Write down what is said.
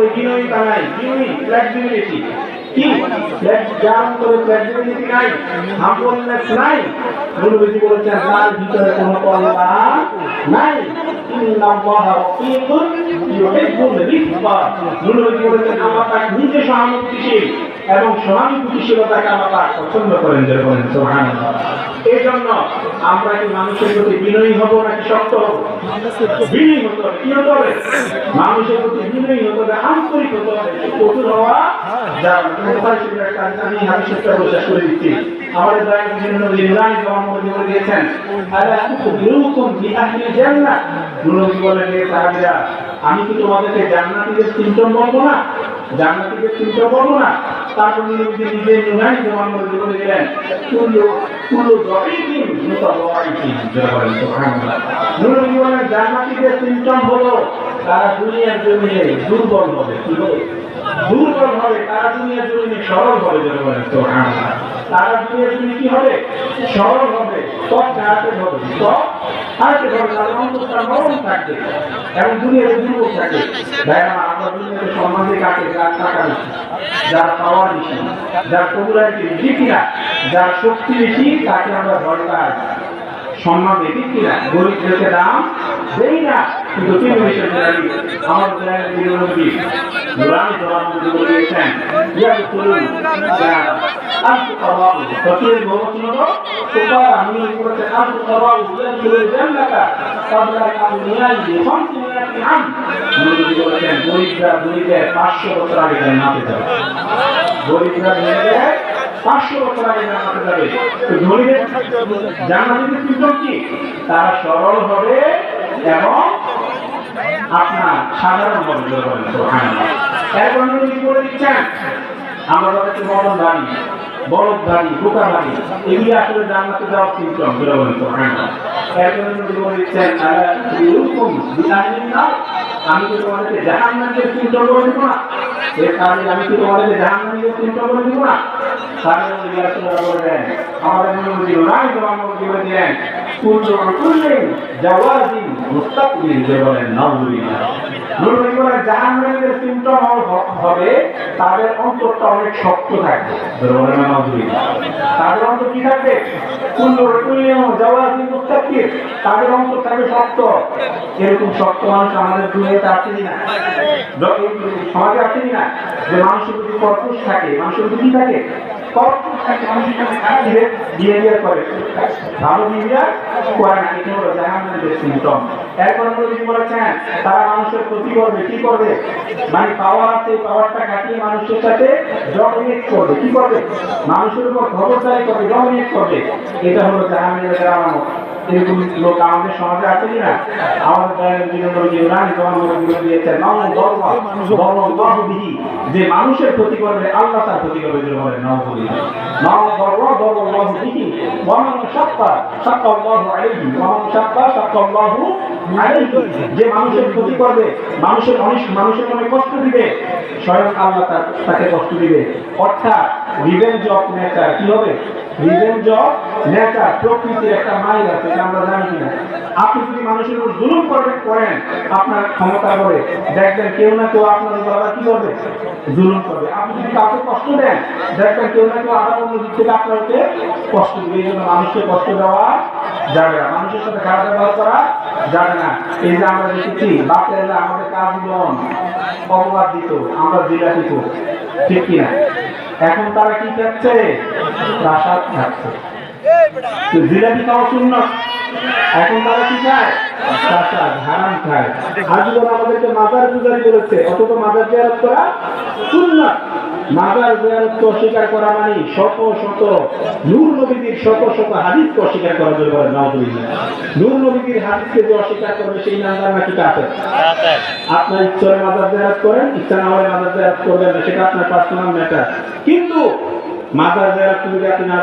অন্তরে বিনয়িতা নাই, ফ্লেক্সিবিলিটি কি যার অন্তরে ফ্লেক্সিবিলিটি নাই, হাম্বলনেস নাই, নবীজি বলেছেন তার ভিতরে কোনো কল্লা নাই। ইন্নাল্লাহা রাফিকুন ইউহিব্বুল রিফকা। নবীজি বলেছেন আল্লাহ পাক নিজে সহানুভূতিশীল এবং সহানুভূতিশীলতাকে আল্লাহ পাক পছন্দ করেন। যারা বলেন সুবহানাল্লাহ। এই জন্য আমরা কি মানুষের প্রতি বিনয়ী হব নাকি শক্ত হব? বিনয়ী হতে হবে। কি হতে হবে? মানুষের প্রতি বিনয়ী হতে হবে, আন্তরিক হতে হবে। কঠোর হওয়া যা আমি হাদিসটা বিশ্বাস করে দিচ্ছি। আমাদের দয়াল নবী নুরানি জবান বলে দিয়েছেন, আলা তুখবিরুকুম বিআহলি জান্নাহ। নবী বলেন হে সাহাবীরা, আমি কি তোমাদেরকে জান্নাতীদের সিম্পটম বলবো না? জান্নাতীদের সিম্পটম বলবো না? তারপর নবী নিজে নুরানি জবান বলে দিলেন, কুল্লু যাবিকিন মুতাওয়াইকিন। সুবহানাল্লাহ। নবী বলেন জান্নাতীদের সিম্পটম হলো তারা দুনিয়ার জমিনে দুর্বল হবে। কি হবে? দুর্বল হবে। তারা দুনিয়ার জমিনে সরল হবে। সুবহানাল্লাহ। তারা দুনিয়ার জমিনে কি হবে? সরল হবে। সব হাতে হবে, সব হাতে হবে। তাদের অন্তরটা নরম থাকবে এবং দুনিয়াতে দুর্বল থাকে। ভাইরা, আমরা দুনিয়াতে সম্মানে কাটে যার টাকা বেশি, যার পাওয়ার বেশি, যার পপুলারিটি বেশি কিনা, যার শক্তি বেশি, তাকে আমরা ভয় পাই, সম্মান দেখি কিনা। গরিবদেরকে দাম দেই না। কিন্তু তিনি আমাদের নবী নুরানি জবান বলেছেন, ইয়া রাসূলুল্লাহ আনতু করাউ ফকির বহুতনো সুপার আমি বলতে আনতু করাউ ইয়াদুল জান্নাতা ক্বাবলা আউলিয়াই বিখামসিয়াতি আম। নবী বলেছেন গরিবরা দুনিয়াতে 500 বছর আগে জান্নাতে যাবে। গরিবরা দুনিয়াতে 500 বছর আগে জান্নাতে যাবে। তো ধনীদের জান্নাতের সিম্পটম কি? তারা সরল হবে এবং আপনার সাধারণ হবে। সুবহানাল্লাহ। এরপর নবী বলে দিচ্ছেন, আমরা যাদেরকে বলদানি, বলদানি, বোকাবানি, এগুলি আসলে জান্নাতে যাওয়ার সিম্পটম। সুবহানাল্লাহ। এরপর নবী বলে দিচ্ছেন, আলা তুখবিরুকুম বিআহলিন নার। আমি কি তোমাদেরকে জাহান্নামের সিম্পটম বলে দিব না? এর কারণে আমি কি তোমাদেরকে জাহান্নামের সিম্পটম বলে দিব না? তাহলে নবী রাসূলুল্লাহ বলেন, আমাদের নবী নুরানি জবান বলে দিলেন, কুল্লিন জাওয়াজিন মুস্তাকবিল। বলেন নাউযুবিল্লাহ। নবী বলেন জাহান্নামের সিম্পটম হবে তাদের অন্তরটা অনেক শক্ত থাকবে। বলেন নাউযুবিল্লাহ। তাদের অন্তর কি থাকবে? কুল্লিন জাওয়াজিন মুস্তাকবিল। তাদের অন্তর থাকবে শক্ত। এরকম শক্ত মানুষ আমাদের দুনিয়াতে আছে না? সমাজে আছে না? যে মানুষের প্রতি কর্কশ থাকে, মানুষের প্রতি কি থাকে? কর্কশ থাকে। মানুষের সাথে খারাপ বিহেভিয়ার করে, ভালো বিহেভিয়ার করে না। এটা হলো জাহান্নামের সিম্পটম। এরপর নবী বলেছেন তারা মানুষের ক্ষতি করবে। কি করবে? মানে পাওয়ার আছে, পাওয়ারটা কাটিয়ে মানুষের সাথে ডমিনেট করবে। কি করবে? মানুষের উপর খবরদারি করবে, ডমিনেট করবে। এটা হলো জাহান্নামের আলামত। এরকম লোক আমাদের সমাজে আছে কিনা? আমাদের যে মানুষের ক্ষতি করবে আল্লাহ তার ক্ষতি করবে। যে মানুষের ক্ষতি করবে, মানুষের মনে কষ্ট দিবে, স্বয়ং আল্লাহ তাকে কষ্ট দিবে। অর্থাৎ রিভেঞ্জ অফ নেচার। কি হবে? Revenge of nature. প্রকৃতির একটা মাইল আছে, আমরা জানি কিনা। আপনি যদি মানুষের উপর জুলুম করেন আপনার ক্ষমতা করে, দেখবেন কেউ না কেউ আপনার উপর আবার কি করবে? জুলুম করবে। আপনি যদি কাউকে কষ্ট দেন, দেখবেন কেউ না কেউ আবার অন্য দিক থেকে আপনাকে কষ্ট দেবে। এই জন্য মানুষকে কষ্ট দেওয়া যাবে না, মানুষের সাথে খারাপ ব্যবহার করা যাবে না। এই যে আমরা দেখেছি বাচ্চারা আমাদের কাজ জীবন অপবাদ দিত, আমরা জেলা দিত, ঠিক কিনা? এখন তারা কি খাচ্ছে? প্রাসাদ খাচ্ছে। জিলাপি খাওয়া সুন্নাত, এখন তারা কি খায়? প্রাসাদ, হারাম খায়। আজীবন আমাদেরকে মাজার পূজারি করেছে, অথচ মাজার জিয়ারত করা সুন্নাত। মাজার জিয়ারতকে অস্বীকার করা মানে শত শত নূর নবীর শত শত হাদিসকে অস্বীকার করা যাবে। নাউযুবিল্লাহ। নূর নবীর হাদিসকে যে অস্বীকার করবে সেই নামদার নাকি কাফের। আপনার ইচ্ছা হলে মাজার জিয়ারত করেন, ইচ্ছা না হলে মাজার জিয়ারত করবেন না, সেটা আপনার পার্সোনাল ম্যাটার। কিন্তু মাজার জিয়ারত যদি আপনি না